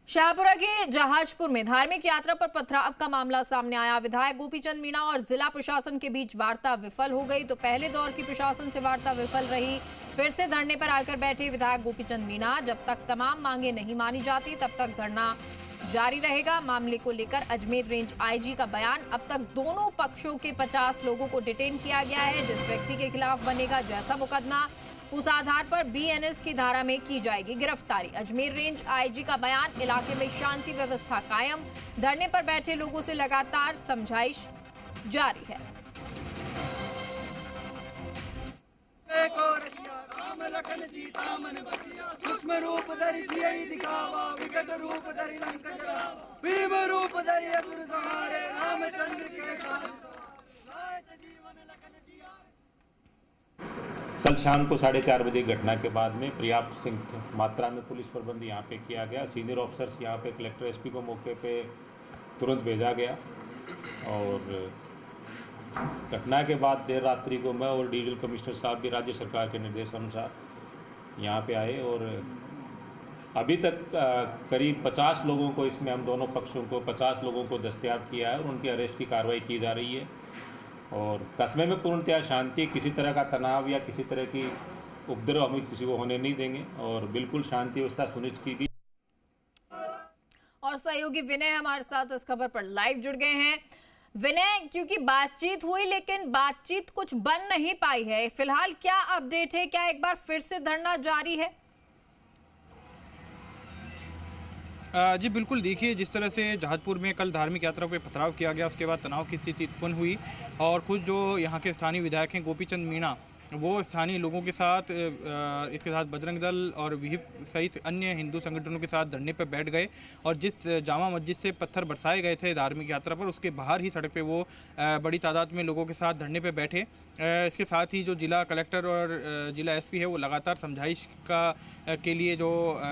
शाहपुरा के जहाजपुर में धार्मिक यात्रा पर पथराव का मामला सामने आया। विधायक गोपीचंद मीणा और जिला प्रशासन के बीच वार्ता विफल हो गई। तो पहले दौर की प्रशासन से वार्ता विफल रही। फिर से धरने पर आकर बैठे विधायक गोपीचंद मीणा। जब तक तमाम मांगे नहीं मानी जाती तब तक धरना जारी रहेगा। मामले को लेकर अजमेर रेंज आईजी का बयान। अब तक दोनों पक्षों के 50 लोगों को डिटेन किया गया है। जिस व्यक्ति के खिलाफ बनेगा जैसा मुकदमा, उस आधार पर बीएनएस की धारा में की जाएगी गिरफ्तारी। अजमेर रेंज आईजी का बयान। इलाके में शांति व्यवस्था कायम। धरने पर बैठे लोगों से लगातार समझाइश जारी है। कल शाम को 4:30 बजे घटना के बाद में पर्याप्त मात्रा में पुलिस प्रबंध यहाँ पे किया गया। सीनियर ऑफिसर्स यहाँ पे कलेक्टर एसपी को मौके पे तुरंत भेजा गया और घटना के बाद देर रात्रि को मैं और डिविजनल कमिश्नर साहब भी राज्य सरकार के निर्देशानुसार यहाँ पे आए और अभी तक करीब 50 लोगों को, इसमें हम दोनों पक्षों को 50 लोगों को दस्तयाब किया है और उनके अरेस्ट की कार्रवाई की जा रही है। और कस्बे में पूर्णतया शांति, किसी तरह का तनाव या किसी तरह की उपद्रव हम किसी को होने नहीं देंगे और बिल्कुल शांति व्यवस्था सुनिश्चित की गई। और सहयोगी विनय हमारे साथ इस खबर पर लाइव जुड़ गए हैं। विनय, क्योंकि बातचीत हुई लेकिन बातचीत कुछ बन नहीं पाई है, फिलहाल क्या अपडेट है? क्या एक बार फिर से धरना जारी है? जी बिल्कुल, देखिए जिस तरह से जहाजपुर में कल धार्मिक यात्रा पर पथराव किया गया, उसके बाद तनाव की स्थिति उत्पन्न हुई और कुछ जो यहाँ के स्थानीय विधायक हैं गोपीचंद मीणा, वो स्थानीय लोगों के साथ इसके साथ बजरंग दल और विहिप सहित अन्य हिंदू संगठनों के साथ धरने पर बैठ गए और जिस जामा मस्जिद से पत्थर बरसाए गए थे धार्मिक यात्रा पर, उसके बाहर ही सड़क पे वो बड़ी तादाद में लोगों के साथ धरने पर बैठे। इसके साथ ही जो जिला कलेक्टर और जिला एसपी है वो लगातार समझाइश के लिए जो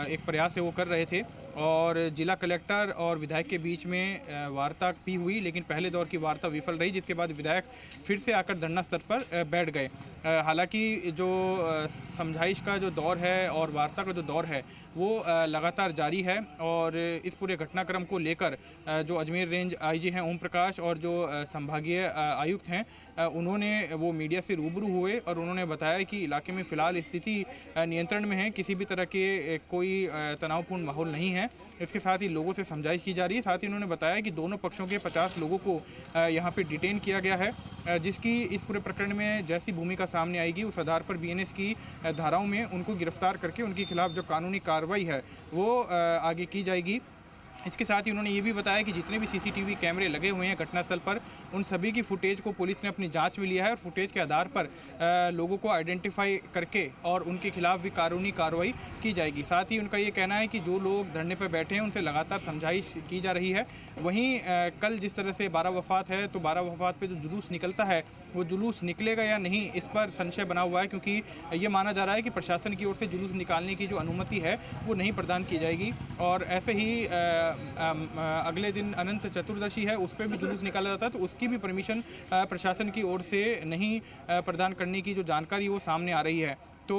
एक प्रयास है वो कर रहे थे और जिला कलेक्टर और विधायक के बीच में वार्ता भी हुई, लेकिन पहले दौर की वार्ता विफल रही, जिसके बाद विधायक फिर से आकर धरना स्थल पर बैठ गए। हालांकि जो समझाइश का जो दौर है और वार्ता का जो दौर है वो लगातार जारी है और इस पूरे घटनाक्रम को लेकर जो अजमेर रेंज आईजी हैं ओम प्रकाश और जो संभागीय आयुक्त हैं उन्होंने वो मीडिया से रूबरू हुए और उन्होंने बताया कि इलाके में फ़िलहाल स्थिति नियंत्रण में है, किसी भी तरह के कोई तनावपूर्ण माहौल नहीं है। इसके साथ ही लोगों से समझाइश की जा रही है। साथ ही उन्होंने बताया कि दोनों पक्षों के 50 लोगों को यहाँ पे डिटेन किया गया है, जिसकी इस पूरे प्रकरण में जैसी भूमिका सामने आएगी उस आधार पर बीएनएस की धाराओं में उनको गिरफ्तार करके उनके खिलाफ जो कानूनी कार्रवाई है वो आगे की जाएगी। इसके साथ ही उन्होंने ये भी बताया कि जितने भी सीसीटीवी कैमरे लगे हुए हैं घटनास्थल पर, उन सभी की फुटेज को पुलिस ने अपनी जांच में लिया है और फुटेज के आधार पर लोगों को आइडेंटिफाई करके और उनके खिलाफ भी कानूनी कार्रवाई की जाएगी। साथ ही उनका ये कहना है कि जो लोग धरने पर बैठे हैं उनसे लगातार समझाइश की जा रही है। वहीं कल जिस तरह से 12 वफात है तो 12 वफात पर जो जुलूस निकलता है वो जुलूस निकलेगा या नहीं, इस पर संशय बना हुआ है, क्योंकि ये माना जा रहा है कि प्रशासन की ओर से जुलूस निकालने की जो अनुमति है वो नहीं प्रदान की जाएगी। और ऐसे ही अगले दिन अनंत चतुर्दशी है, उस पर भी जुलूस निकाला जाता है, तो उसकी भी परमिशन प्रशासन की ओर से नहीं प्रदान करने की जो जानकारी वो सामने आ रही है। तो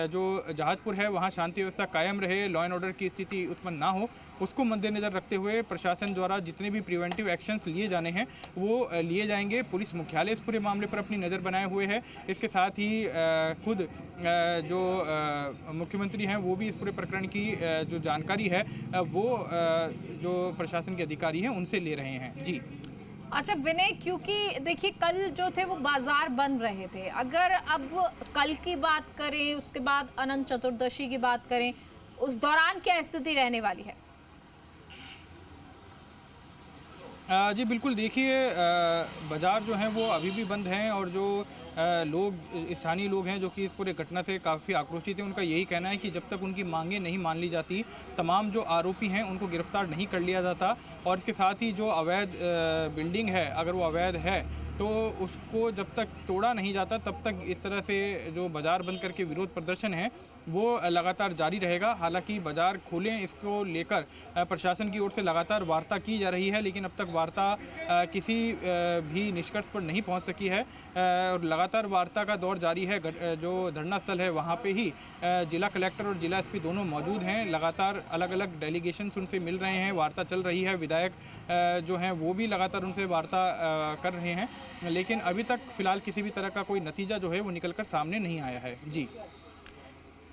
जो जहाजपुर है वहाँ शांति व्यवस्था कायम रहे, लॉ एंड ऑर्डर की स्थिति उत्पन्न ना हो, उसको मद्देनज़र रखते हुए प्रशासन द्वारा जितने भी प्रिवेंटिव एक्शंस लिए जाने हैं वो लिए जाएंगे। पुलिस मुख्यालय इस पूरे मामले पर अपनी नज़र बनाए हुए है। इसके साथ ही खुद जो मुख्यमंत्री हैं वो भी इस पूरे प्रकरण की जो जानकारी है वो जो प्रशासन के अधिकारी हैं उनसे ले रहे हैं। जी अच्छा विनय, क्योंकि देखिए कल जो थे वो बाजार बंद रहे थे, अगर अब कल की बात करें, उसके बाद अनंत चतुर्दशी की बात करें, उस दौरान क्या स्थिति रहने वाली है? जी बिल्कुल, देखिए बाज़ार जो हैं वो अभी भी बंद हैं और जो लोग स्थानीय लोग हैं जो कि इस पूरे घटना से काफ़ी आक्रोशित हैं, उनका यही कहना है कि जब तक उनकी मांगें नहीं मान ली जाती, तमाम जो आरोपी हैं उनको गिरफ्तार नहीं कर लिया जाता और इसके साथ ही जो अवैध बिल्डिंग है, अगर वो अवैध है तो उसको जब तक तोड़ा नहीं जाता तब तक इस तरह से जो बाज़ार बंद करके विरोध प्रदर्शन है वो लगातार जारी रहेगा। हालांकि बाज़ार खोलें इसको लेकर प्रशासन की ओर से लगातार वार्ता की जा रही है, लेकिन अब तक वार्ता किसी भी निष्कर्ष पर नहीं पहुंच सकी है और लगातार वार्ता का दौर जारी है। जो धरना स्थल है वहाँ पे ही जिला कलेक्टर और जिला एसपी दोनों मौजूद हैं। लगातार अलग अलग डेलीगेशन उनसे मिल रहे हैं, वार्ता चल रही है। विधायक जो हैं वो भी लगातार उनसे वार्ता कर रहे हैं, लेकिन अभी तक फिलहाल किसी भी तरह का कोई नतीजा जो है वो निकलकर सामने नहीं आया है। जी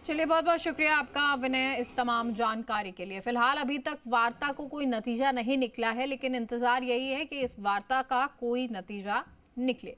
चलिए, बहुत बहुत शुक्रिया आपका विनय इस तमाम जानकारी के लिए। फिलहाल अभी तक वार्ता को कोई नतीजा नहीं निकला है, लेकिन इंतजार यही है कि इस वार्ता का कोई नतीजा निकले।